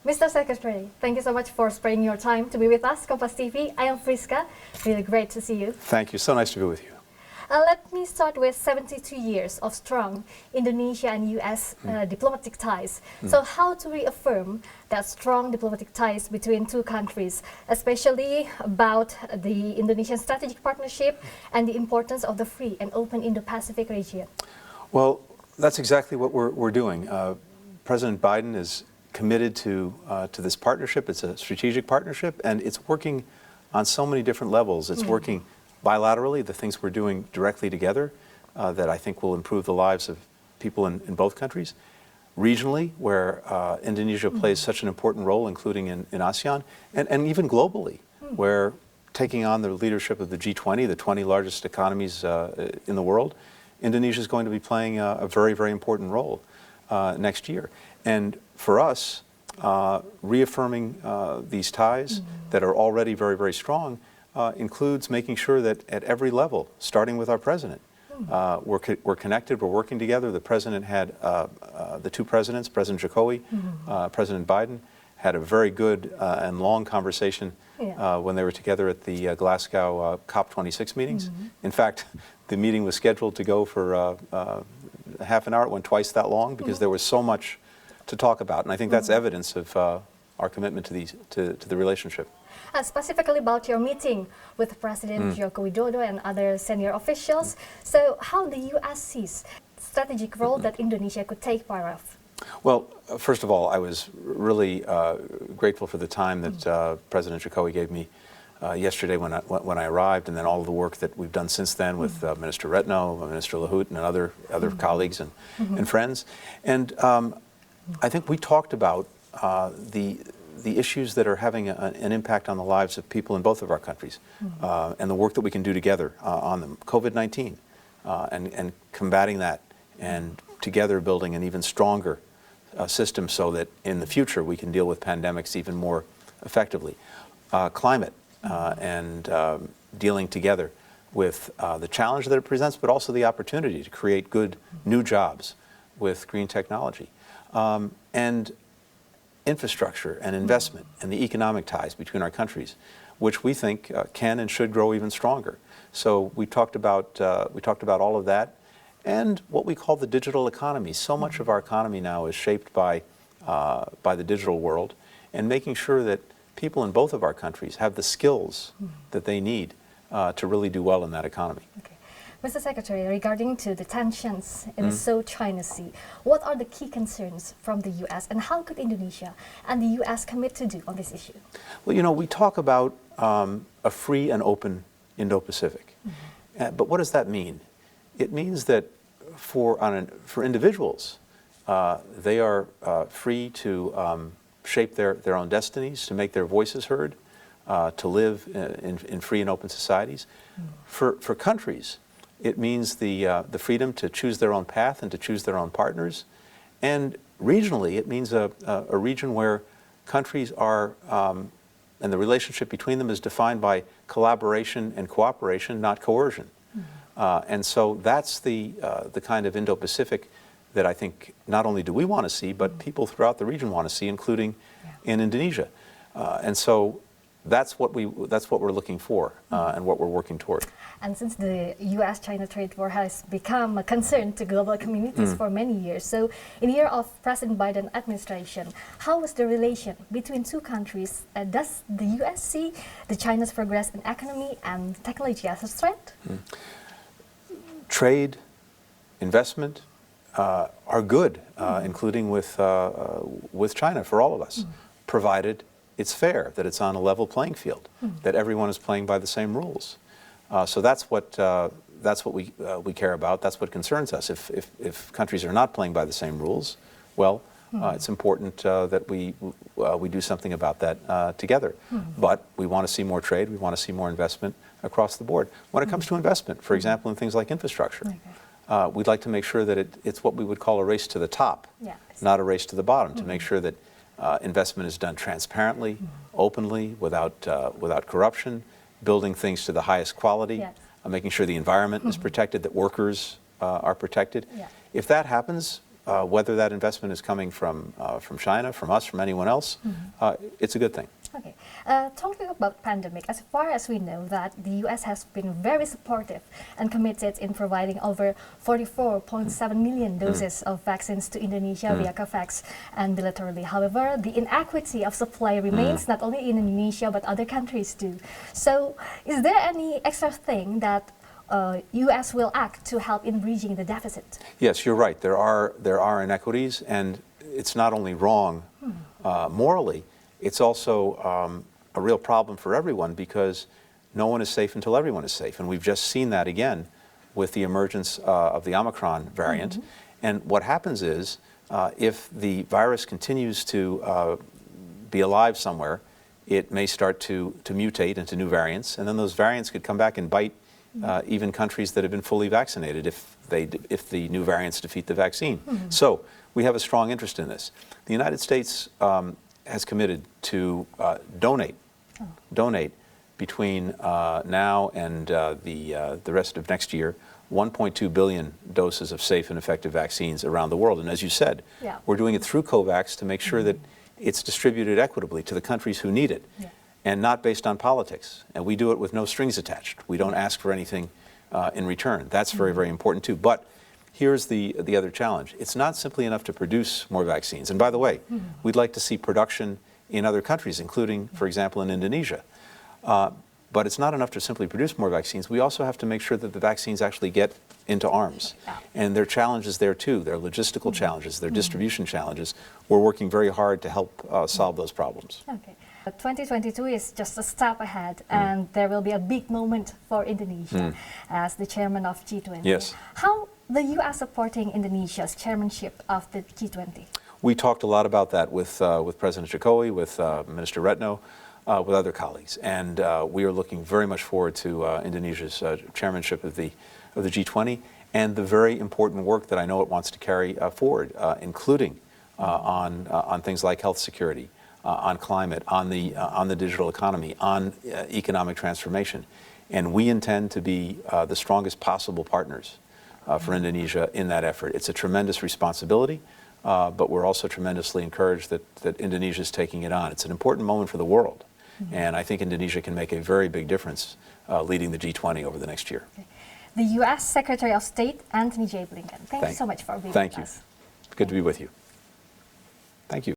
Mr. Secretary, thank you so much for sparing your time to be with us, Kompas TV. I am Frisca. Really great to see you. Thank you. So nice to be with you. Let me start with 72 years of strong Indonesia and U.S. Diplomatic ties. So how to reaffirm that strong diplomatic ties between two countries, especially about the Indonesian strategic partnership and the importance of the free and open Indo-Pacific region? Well, that's exactly what we're doing. President Biden is committed to this partnership. It's a strategic partnership, and it's working on so many different levels. It's working bilaterally, the things we're doing directly together that I think will improve the lives of people in both countries. Regionally, where Indonesia plays such an important role, including in ASEAN, and even globally, where taking on the leadership of the G20, the 20 largest economies in the world, Indonesia is going to be playing a very, very important role next year. And for us, reaffirming these ties that are already very, very strong includes making sure that at every level, starting with our president, we're connected, we're working together. The president had, the two presidents, President Jokowi, President Biden, had a very good and long conversation when they were together at the Glasgow COP26 meetings. In fact, the meeting was scheduled to go for half an hour. It went twice that long because there was so much to talk about. And I think that's evidence of our commitment to the relationship. Specifically about your meeting with President Joko Widodo and other senior officials. So how the U.S. sees strategic role that Indonesia could take part of? Well, first of all, I was really grateful for the time that President Jokowi gave me yesterday when I arrived, and then all of the work that we've done since then with Minister Retno, Minister Lahut, and other colleagues and friends. And I think we talked about the issues that are having an impact on the lives of people in both of our countries, and the work that we can do together on them. COVID-19 and combating that, and together building an even stronger system so that in the future we can deal with pandemics even more effectively. Climate and dealing together with the challenge that it presents, but also the opportunity to create good new jobs with green technology. And infrastructure and investment and the economic ties between our countries, which we think can and should grow even stronger. So we talked about all of that, and what we call the digital economy. So much of our economy now is shaped by the digital world, and making sure that people in both of our countries have the skills that they need to really do well in that economy. Okay. Mr. Secretary, regarding to the tensions in the South China Sea, what are the key concerns from the U.S. and how could Indonesia and the U.S. commit to do on this issue? Well, you know, we talk about a free and open Indo-Pacific, but what does that mean? It means that for individuals, they are free to shape their own destinies, to make their voices heard, to live in free and open societies. For countries, it means the freedom to choose their own path and to choose their own partners. And regionally, it means a region where countries are, and the relationship between them is defined by collaboration and cooperation, not coercion. And so that's the kind of Indo-Pacific that I think not only do we want to see, but people throughout the region want to see, including in Indonesia. And so that's what we're looking for and what we're working toward. And since the U.S.-China trade war has become a concern to global communities for many years, so in the year of President Biden administration, how was the relation between two countries? Does the U.S. see the China's progress in economy and technology as a threat? Trade, investment are good, including with China for all of us, provided it's fair, that it's on a level playing field, that everyone is playing by the same rules. So that's what we care about. That's what concerns us. If countries are not playing by the same rules, well, it's important that we do something about that together. But we want to see more trade. We want to see more investment across the board. When it comes to investment, for example, in things like infrastructure, we'd like to make sure that it's what we would call a race to the top, not a race to the bottom, to make sure that investment is done transparently, openly, without corruption, building things to the highest quality, making sure the environment is protected, that workers are protected. If that happens, whether that investment is coming from China, from us, from anyone else, it's a good thing. Okay. Talking about pandemic, as far as we know that the U.S. has been very supportive and committed in providing over 44.7 million doses of vaccines to Indonesia via COVAX and bilaterally. However, the inequity of supply remains not only in Indonesia but other countries too. So, is there any extra thing that U.S. will act to help in bridging the deficit? Yes, you're right. There are inequities, and it's not only wrong morally. It's also a real problem for everyone because no one is safe until everyone is safe. And we've just seen that again with the emergence of the Omicron variant. And what happens is if the virus continues to be alive somewhere, it may start to mutate into new variants. And then those variants could come back and bite even countries that have been fully vaccinated if the new variants defeat the vaccine. So we have a strong interest in this. The United States has committed to donate between now and the rest of next year 1.2 billion doses of safe and effective vaccines around the world. And as you said, we're doing it through COVAX to make sure that it's distributed equitably to the countries who need it and not based on politics. And we do it with no strings attached. We don't ask for anything in return. That's very, very important too. But here's the other challenge. It's not simply enough to produce more vaccines. And by the way, we'd like to see production in other countries, including, for example, in Indonesia. But it's not enough to simply produce more vaccines. We also have to make sure that the vaccines actually get into arms. And there are challenges there too. There are logistical challenges, there are distribution challenges. We're working very hard to help solve those problems. Okay. 2022 is just a step ahead, and there will be a big moment for Indonesia as the chairman of G20. Yes. How the U.S. supporting Indonesia's chairmanship of the G20? We talked a lot about that with President Jokowi, with Minister Retno, with other colleagues, and we are looking very much forward to Indonesia's chairmanship of the G20 and the very important work that I know it wants to carry forward, including on things like health security, on climate, on the digital economy, on economic transformation, and we intend to be the strongest possible partners for Indonesia in that effort. It's a tremendous responsibility, but we're also tremendously encouraged that Indonesia is taking it on. It's an important moment for the world, and I think Indonesia can make a very big difference leading the G20 over the next year. Okay. The U.S. Secretary of State, Antony J Blinken. Thank you so much for being with us. Thank you. Good to be with you. Thank you.